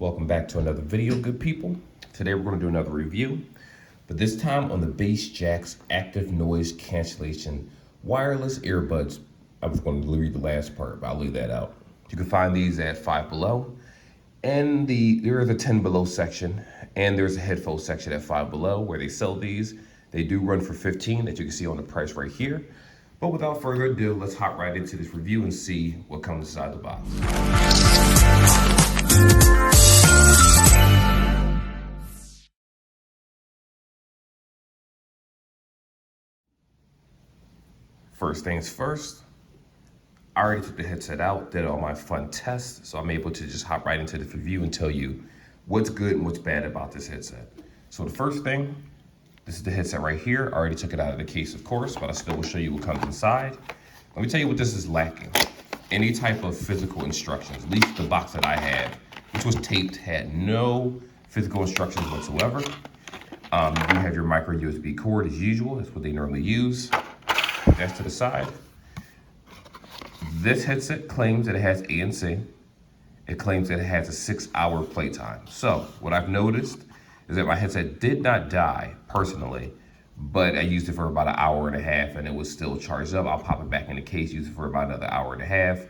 Welcome back to another video, good people. Today we're going to do another review, but this time on the Jaxx Active Noise Cancellation Wireless Earbuds. I was going to read the last part, but I'll leave that out. You can find these at Five Below, and there is a 10 Below section, and there's a headphone section at Five Below where they sell these. They do run for $15, that you can see on the price right here. But without further ado, let's hop right into this review and see what comes inside the box. First things first, I already took the headset out, did all my fun tests, so I'm able to just hop right into this review and tell you what's good and what's bad about this headset. So the first thing, this is the headset right here. I already took it out of the case, of course, but I still will show you what comes inside. Let me tell you what this is lacking. Any type of physical instructions, at least the box that I had, which was taped, had no physical instructions whatsoever. You do have your micro USB cord as usual. That's what they normally use. That's to the side. This headset claims that it has ANC. It claims that it has a 6-hour playtime. So what I've noticed is that my headset did not die personally, but I used it for about an hour and a half and it was still charged up. I'll pop it back in the case, use it for about another hour and a half.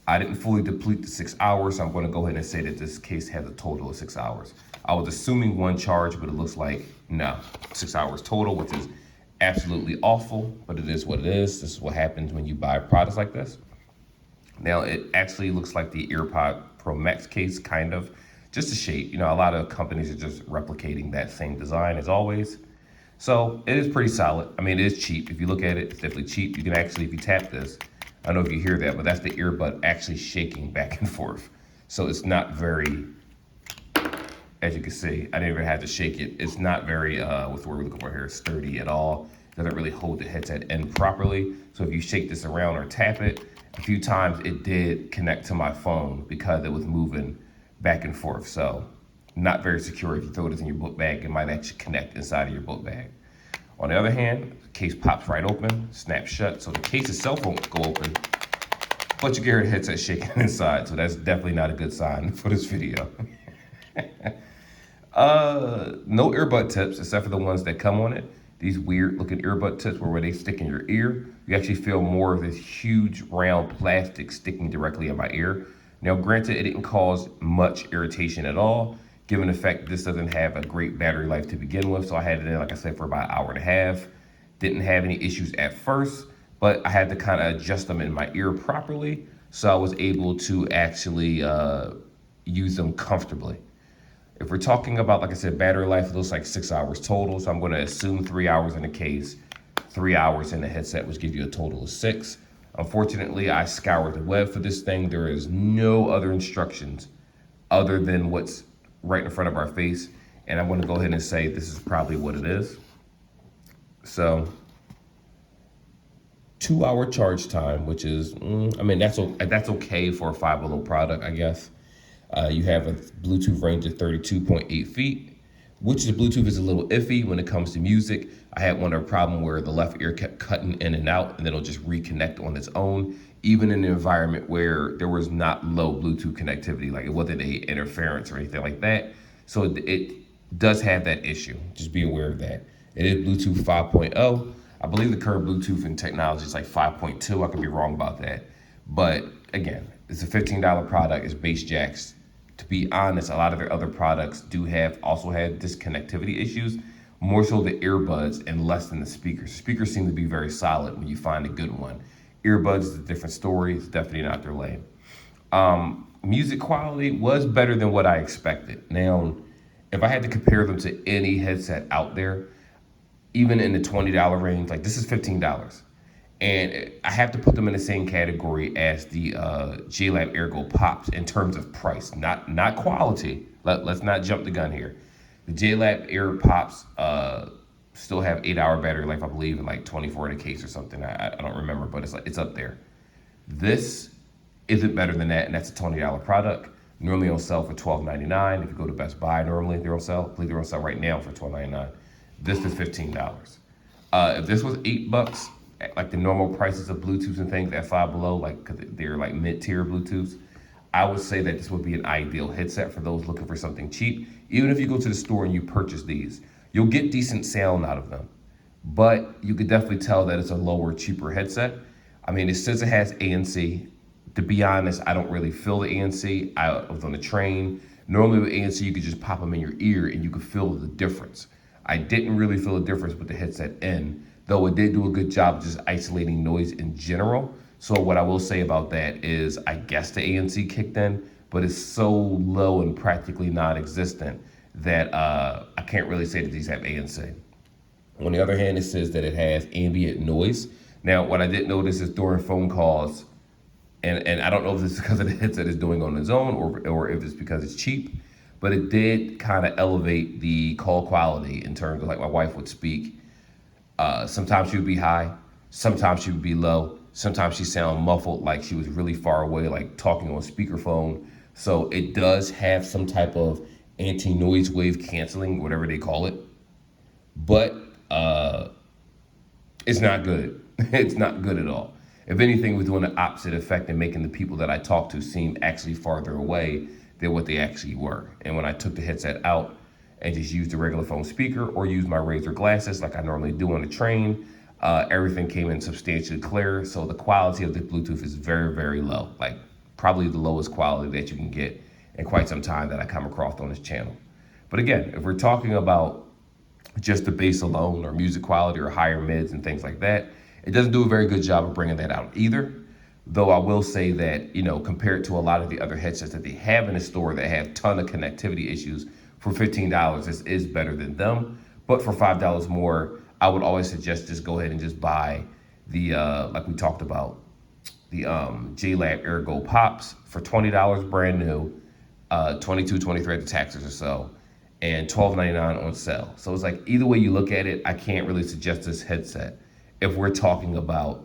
I didn't fully deplete the 6 hours, so I'm going to go ahead and say that this case has a total of 6 hours. I was assuming one charge, but it looks like no, 6 hours total, which is absolutely awful, but it is what it is. This is what happens when you buy products like this. Now, it actually looks like the Earpod Pro Max case, kind of, just a shape. You know, a lot of companies are just replicating that same design as always. So it is pretty solid. I mean, it is cheap. If you look at it, it's definitely cheap. You can actually, if you tap this, I don't know if you hear that, but that's the earbud actually shaking back and forth. So it's not very, as you can see, I didn't even have to shake it. It's not very, what's the word we're looking for here, sturdy at all. It doesn't really hold the headset in properly. So if you shake this around or tap it, a few times it did connect to my phone because it was moving back and forth. So not very secure. If you throw this in your book bag, it might actually connect inside of your book bag. On the other hand, the case pops right open, snaps shut, so the case itself won't go open, but you can hear the headset shaking inside, so that's definitely not a good sign for this video. No earbud tips, except for the ones that come on it. These weird looking earbud tips where they stick in your ear, you actually feel more of this huge round plastic sticking directly in my ear. Now, granted, it didn't cause much irritation at all, given the fact this doesn't have a great battery life to begin with. So I had it in, like I said, for about an hour and a half. Didn't have any issues at first, but I had to kind of adjust them in my ear properly. So I was able to actually use them comfortably. If we're talking about, like I said, battery life, it looks like 6 hours total. So I'm going to assume 3 hours in the case, 3 hours in the headset, which gives you a total of 6. Unfortunately, I scoured the web for this thing. There is no other instructions other than what's right in front of our face. And I'm going to go ahead and say this is probably what it is. So 2-hour charge time, which is, I mean, that's okay for a Five Below product, I guess. You have a Bluetooth range of 32.8 feet, which the Bluetooth is a little iffy when it comes to music. I had one problem where the left ear kept cutting in and out, and then it'll just reconnect on its own, even in an environment where there was not low Bluetooth connectivity, like it wasn't a interference or anything like that. So it does have that issue. Just be aware of that. It is Bluetooth 5.0. I believe the current Bluetooth and technology is like 5.2. I could be wrong about that. But again, it's a $15 product. It's Jaxx. To be honest, a lot of their other products also have disconnectivity issues, more so the earbuds and less than the speakers. Speakers seem to be very solid when you find a good one. Earbuds is a different story. It's definitely not their lane. Music quality was better than what I expected. Now, if I had to compare them to any headset out there, even in the $20 range, like this is $15. And I have to put them in the same category as the JLab Ergo Pops in terms of price, not quality. Let's not jump the gun here. The JLab Air Pops still have 8-hour battery life, I believe, and like 24 in a case or something. I don't remember, but it's up there. This isn't better than that, and that's a $20 product. Normally on sale for $12.99. If you go to Best Buy, normally they're on sale. I believe they're on sale right now for $12.99. This is $15. If this was $8, like the normal prices of Bluetooths and things at Five Below, like, cause they're like mid-tier Bluetooths, I would say that this would be an ideal headset for those looking for something cheap. Even if you go to the store and you purchase these, you'll get decent sound out of them. But you could definitely tell that it's a lower, cheaper headset. I mean, it says it has ANC. To be honest, I don't really feel the ANC. I was on the train. Normally with ANC, you could just pop them in your ear and you could feel the difference. I didn't really feel a difference with the headset in, though it did do a good job just isolating noise in general. So what I will say about that is I guess the ANC kicked in, but it's so low and practically non-existent that I can't really say that these have ANC. On the other hand, it says that it has ambient noise. Now, what I didn't notice is during phone calls, and I don't know if this is because of the headset is doing on its own or if it's because it's cheap, but it did kind of elevate the call quality in terms of like my wife would speak. Sometimes she would be high, sometimes she would be low, sometimes she sound muffled like she was really far away, like talking on speakerphone. So it does have some type of anti-noise wave canceling, whatever they call it, but it's not good. It's not good at all. If anything, we're doing the opposite effect and making the people that I talk to seem actually farther away than what they actually were. And when I took the headset out and just used the regular phone speaker or used my Razer glasses like I normally do on the train, everything came in substantially clear. So the quality of the Bluetooth is very, very low, like probably the lowest quality that you can get in quite some time that I come across on this channel. But again, if we're talking about just the bass alone or music quality or higher mids and things like that, it doesn't do a very good job of bringing that out either. Though I will say that, compared to a lot of the other headsets that they have in the store that have ton of connectivity issues, for $15, this is better than them. But for $5 more, I would always suggest just go ahead and just buy the, like we talked about, the JLab Ergo Pops for $20 brand new, $22, $23 at the taxes or so, and $12.99 on sale. So it's like either way you look at it, I can't really suggest this headset if we're talking about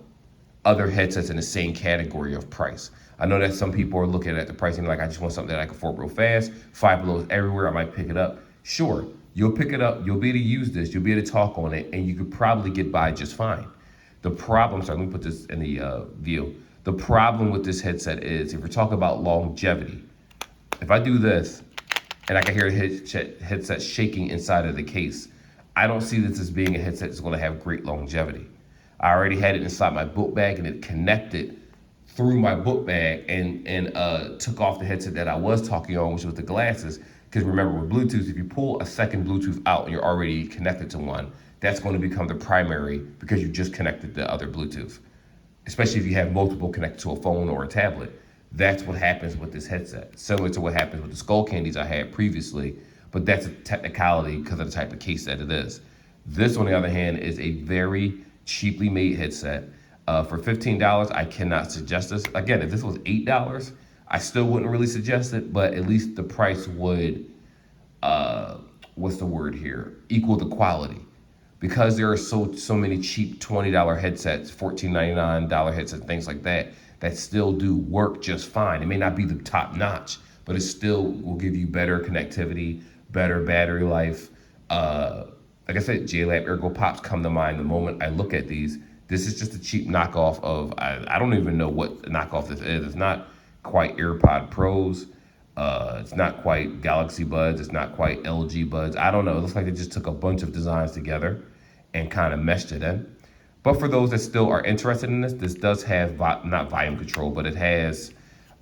other headsets in the same category of price. I know that some people are looking at the pricing like, I just want something that I can afford real fast. Five Below is everywhere, I might pick it up. Sure, you'll pick it up, you'll be able to use this, you'll be able to talk on it, and you could probably get by just fine. The problem, sorry, let me put this in the view. The problem with this headset is if we're talking about longevity, if I do this and I can hear the headset shaking inside of the case, I don't see this as being a headset that's gonna have great longevity. I already had it inside my book bag and it connected through my book bag and took off the headset that I was talking on, which was the glasses. Because remember, with Bluetooth, if you pull a second Bluetooth out and you're already connected to one, that's going to become the primary because you just connected the other Bluetooth. Especially if you have multiple connected to a phone or a tablet. That's what happens with this headset. Similar to what happens with the Skull Candies I had previously, but that's a technicality because of the type of case that it is. This, on the other hand, is a very cheaply made headset. For $15, I cannot suggest this. Again, if this was $8, I still wouldn't really suggest it, but at least the price would, what's the word here? Equal the quality. Because there are so many cheap $20 headsets, $14.99 headsets, things like that, that still do work just fine. It may not be the top notch, but it still will give you better connectivity, better battery life. Like I said, JLab Ergo Pops come to mind the moment I look at these. This is just a cheap knockoff of, I don't even know what knockoff this is. It's not quite AirPod Pros. It's not quite Galaxy Buds. It's not quite LG Buds. I don't know. It looks like they just took a bunch of designs together and kind of meshed it in. But for those that still are interested in this, this does have not volume control, but it has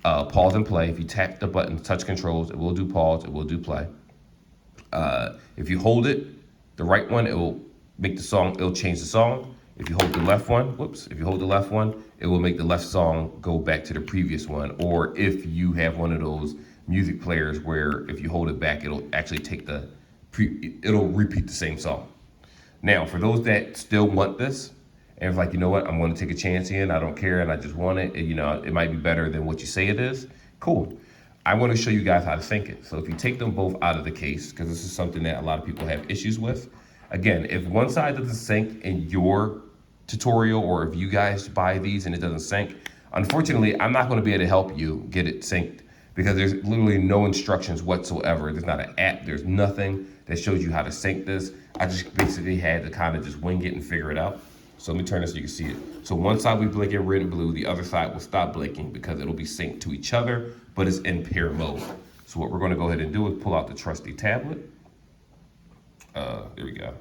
pause and play. If you tap the button, touch controls, it will do pause, it will do play. If you hold it, the right one, it will make the song, it'll change the song. If you hold the left one, if you hold the left one, it will make the left song go back to the previous one. Or if you have one of those music players where if you hold it back, it'll actually take it'll repeat the same song. Now, for those that still want this, and it's like, you know what, I'm going to take a chance in, I don't care, and I just want it, it might be better than what you say it is, cool. I want to show you guys how to sync it. So if you take them both out of the case, because this is something that a lot of people have issues with, again, if one side doesn't sync in your tutorial, or if you guys buy these and it doesn't sync, unfortunately, I'm not going to be able to help you get it synced because there's literally no instructions whatsoever. There's not an app, there's nothing that shows you how to sync this. I just basically had to kind of just wing it and figure it out. So let me turn this so you can see it. So one side we blink in red and blue, the other side will stop blinking because it'll be synced to each other, but it's in pair mode. So what we're gonna go ahead and do is pull out the trusty tablet. There we go.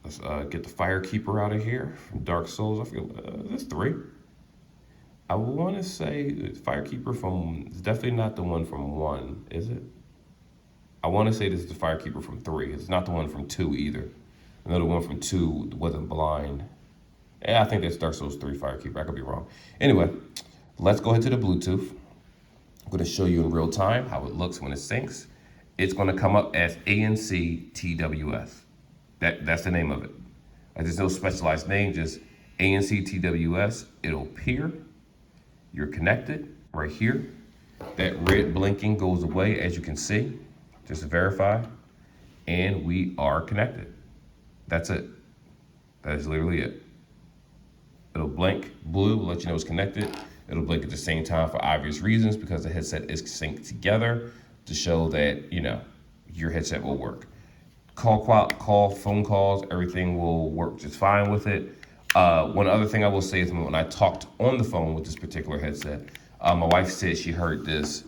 Let's get the Firekeeper out of here from Dark Souls. I forget, this 3. I wanna say Firekeeper from, it's definitely not the one from 1, is it? I wanna say this is the Firekeeper from 3. It's not the one from 2 either. I know the one from 2 wasn't blind. Yeah, I think that's Dark Souls 3 Firekeeper. I could be wrong. Anyway, let's go ahead to the Bluetooth. I'm going to show you in real time how it looks when it syncs. It's going to come up as ANC TWS. That's the name of it. There's no specialized name, just ANC TWS. It'll appear. You're connected right here. That red blinking goes away, as you can see, just to verify. And we are connected. That's it. That is literally it. It'll blink blue, let you know it's connected. It'll blink at the same time for obvious reasons because the headset is synced together to show that, you know, your headset will work. Call, phone calls, everything will work just fine with it. One other thing I will say is when I talked on the phone with this particular headset, my wife said she heard this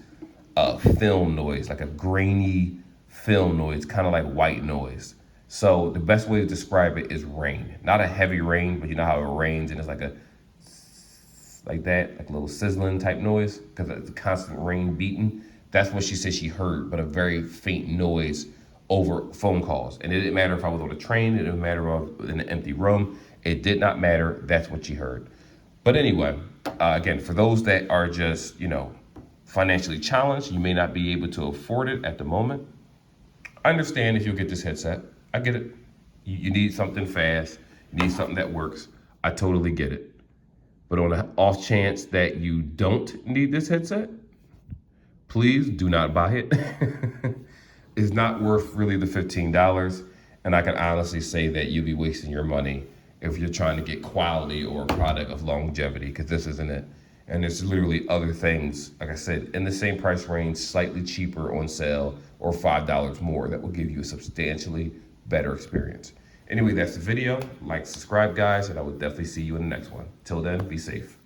film noise, like a grainy film noise, kind of like white noise. So the best way to describe it is rain. Not a heavy rain, but you know how it rains and it's like like that, like a little sizzling type noise because it's a constant rain beating. That's what she said she heard, but a very faint noise over phone calls. And it didn't matter if I was on a train, it didn't matter if I was in an empty room. It did not matter. That's what she heard. But anyway, again, for those that are just, you know, financially challenged, you may not be able to afford it at the moment. I understand if you get this headset. I get it. You need something fast. You need something that works. I totally get it. But on the off chance that you don't need this headset, please do not buy it. It's not worth really the $15. And I can honestly say that you'll be wasting your money if you're trying to get quality or a product of longevity, because this isn't it. And there's literally other things, like I said, in the same price range, slightly cheaper on sale or $5 more that will give you a substantially better experience. Anyway, that's the video. Like, subscribe, guys, and I will definitely see you in the next one. Till then, be safe.